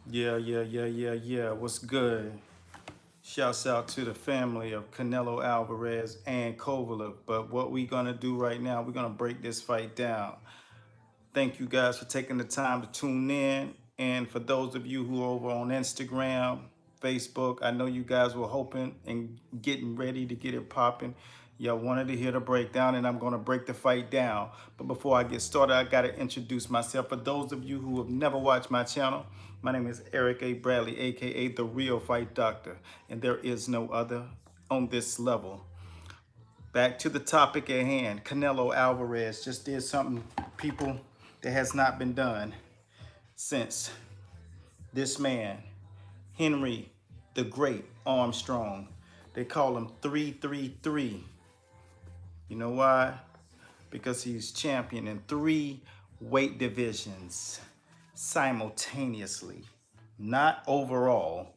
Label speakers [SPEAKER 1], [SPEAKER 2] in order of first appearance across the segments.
[SPEAKER 1] Yeah. What's good? Shouts out to the family of Canelo Alvarez and Kovalev. But what we're gonna do right now, we're gonna break this fight down. Thank you guys for taking the time to tune in. And for those of you who are over on Instagram, Facebook, I know you guys were hoping and getting ready to get it popping. Y'all wanted to hear the breakdown, and I'm going to break the fight down. But before I get started, I got to introduce myself. For those of you who have never watched my channel, my name is Eric A. Bradley, aka The Real Fight Doctor, and there is no other on this level. Back to the topic at hand. Canelo Alvarez just did something, people, that has not been done since this man, Henry the Great Armstrong. They call him 333. You know why? Because he's champion in 3 weight divisions simultaneously. Not overall,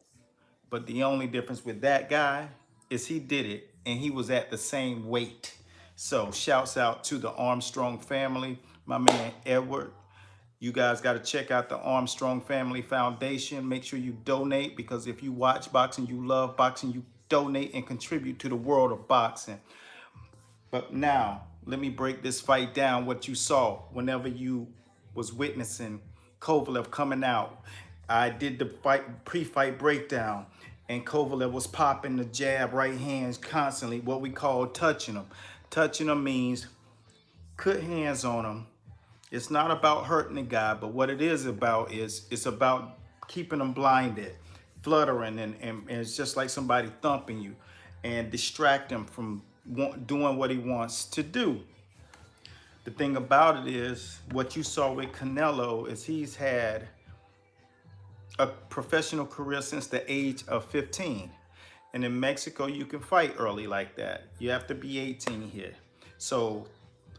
[SPEAKER 1] but the only difference with that guy is he did it and he was at the same weight. So shouts out to the Armstrong family, my man Edward. You guys got to check out the Armstrong Family Foundation. Make sure you donate, because if you watch boxing, you love boxing, you donate and contribute to the world of boxing. But now, let me break this fight down. What you saw whenever you was witnessing Kovalev coming out. I did the fight pre-fight breakdown, and Kovalev was popping the jab right hands constantly, what we call touching them. Touching them means put hands on them. It's not about hurting the guy, but what it is about is it's about keeping them blinded, fluttering, and it's just like somebody thumping you and distract him from doing what he wants to do. The thing about it is what you saw with Canelo is he's had a professional career since the age of 15. And in Mexico, you can fight early like that. You have to be 18 here. So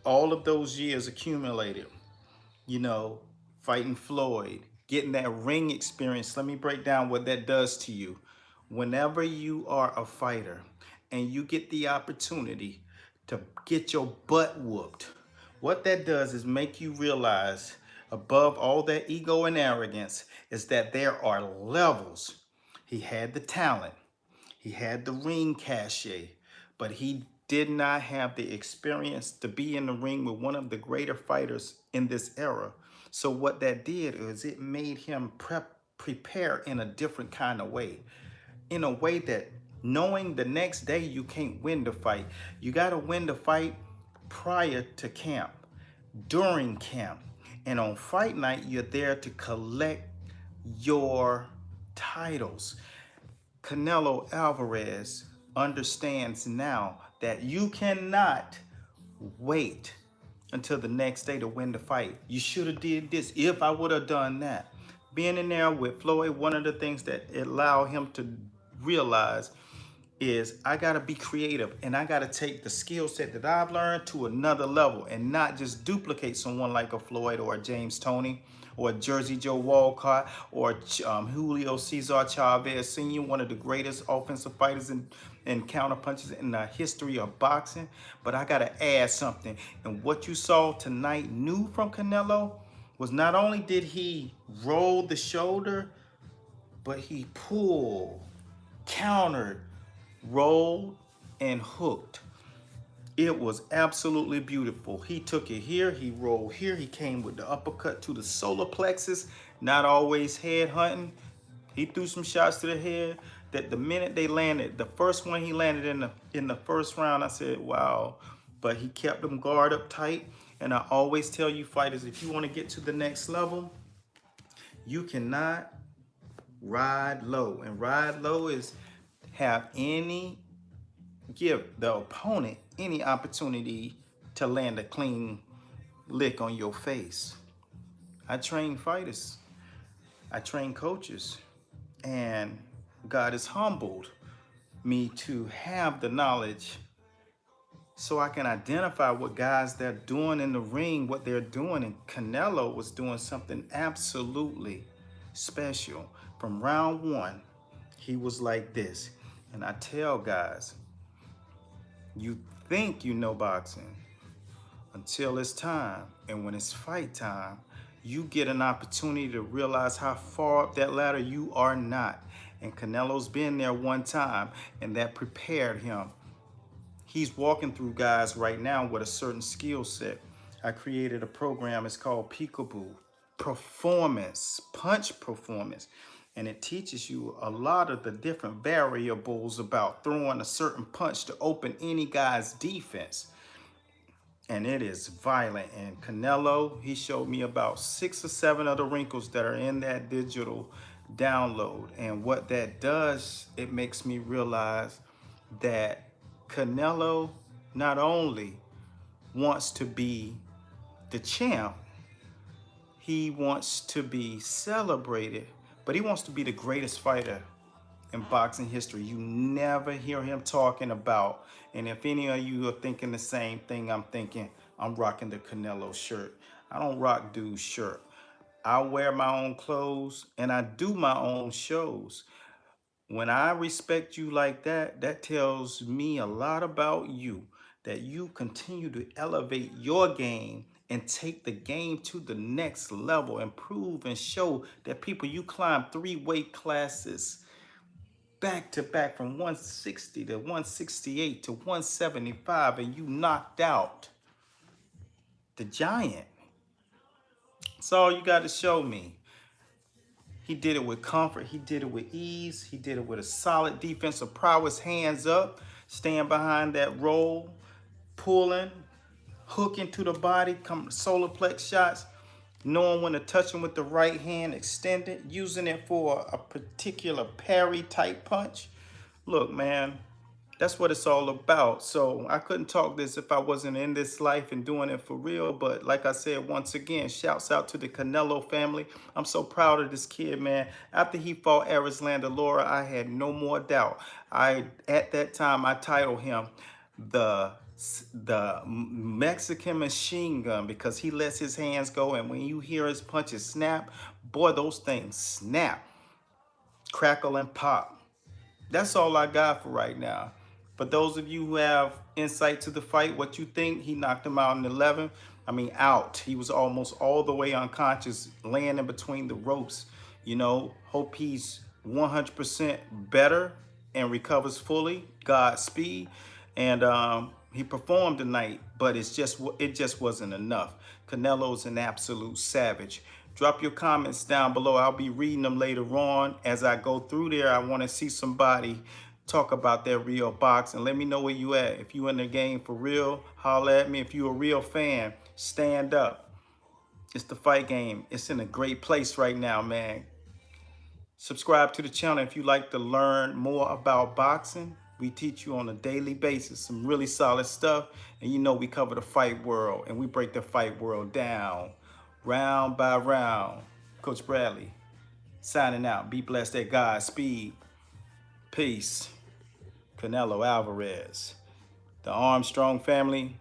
[SPEAKER 1] all of those years accumulated, you know, fighting Floyd, getting that ring experience. Let me break down what that does to you. Whenever you are a fighter and you get the opportunity to get your butt whooped, what that does is make you realize, above all that ego and arrogance, is that there are levels. He had the talent, he had the ring cachet, but he did not have the experience to be in the ring with one of the greater fighters in this era. So what that did is it made him prepare in a different kind of way, in a way that knowing the next day you can't win the fight. You got to win the fight prior to camp, during camp, and on fight night you're there to collect your titles. Canelo Alvarez understands now that you cannot wait until the next day to win the fight. You should have did this. If I would have done that. Being in there with Floyd, one of the things that allowed him to realize is I got to be creative, and I got to take the skill set that I've learned to another level and not just duplicate someone like a Floyd or a James Toney or a Jersey Joe Walcott or Julio Cesar Chavez Sr., one of the greatest offensive fighters and counterpunchers in the history of boxing. But I got to add something. And what you saw tonight new from Canelo was not only did he roll the shoulder, but he pulled, countered, rolled, and hooked. It was absolutely beautiful. He took it here, he rolled here, he came with the uppercut to the solar plexus, not always head hunting. He threw some shots to the head that the minute they landed, the first one he landed in the first round, I said, wow. But he kept them guard up tight. And I always tell you fighters, if you want to get to the next level, you cannot ride low. And ride low is have any give the opponent any opportunity to land a clean lick on your face. I train fighters, I train coaches, and God has humbled me to have the knowledge so I can identify what guys they're doing in the ring, what they're doing. And Canelo was doing something absolutely special. From round one, he was like this. And I tell guys, you think you know boxing until it's time. And when it's fight time, you get an opportunity to realize how far up that ladder you are not. And Canelo's been there one time, and that prepared him. He's walking through guys right now with a certain skill set. I created a program, it's called Peekaboo Performance, Punch Performance. And it teaches you a lot of the different variables about throwing a certain punch to open any guy's defense. And it is violent. And Canelo, he showed me about 6 or 7 of the wrinkles that are in that digital download. And what that does, it makes me realize that Canelo not only wants to be the champ, he wants to be celebrated, but he wants to be the greatest fighter in boxing history. You never hear him talking about, and if any of you are thinking the same thing I'm thinking, I'm rocking the Canelo shirt. I don't rock dude's shirt. I wear my own clothes and I do my own shows. When I respect you like that, that tells me a lot about you, that you continue to elevate your game and take the game to the next level and prove and show that people, you climb 3 weight classes back to back from 160 to 168 to 175, and you knocked out the giant. That's all you got to show me. He did it with comfort. He did it with ease. He did it with a solid defensive prowess, hands up, staying behind that roll, pulling, hooking to the body, solar plex shots, knowing when to touch him with the right hand extended, using it for a particular parry type punch. Look, man, that's what it's all about. So I couldn't talk this if I wasn't in this life and doing it for real. But like I said, once again, shouts out to the Canelo family. I'm so proud of this kid, man. After he fought Arislanda Laura, I had no more doubt. At that time, I titled him the Mexican machine gun, because he lets his hands go, and when you hear his punches snap, boy, those things snap, crackle, and pop. That's all I got for right now. For those of you who have insight to the fight, what you think, he knocked him out in 11. I mean, out. He was almost all the way unconscious, laying in between the ropes. You know, hope he's 100% better and recovers fully. Godspeed. And he performed tonight, but it just wasn't enough. Canelo's an absolute savage. Drop your comments down below. I'll be reading them later on. As I go through there, I want to see somebody talk about their real boxing. Let me know where you at. If you in the game for real, holler at me. If you a real fan, stand up. It's the fight game. It's in a great place right now, man. Subscribe to the channel if you like to learn more about boxing. We teach you on a daily basis some really solid stuff. And you know we cover the fight world, and we break the fight world down round by round. Coach Bradley signing out. Be blessed at Godspeed. Peace. Canelo Alvarez. The Armstrong family,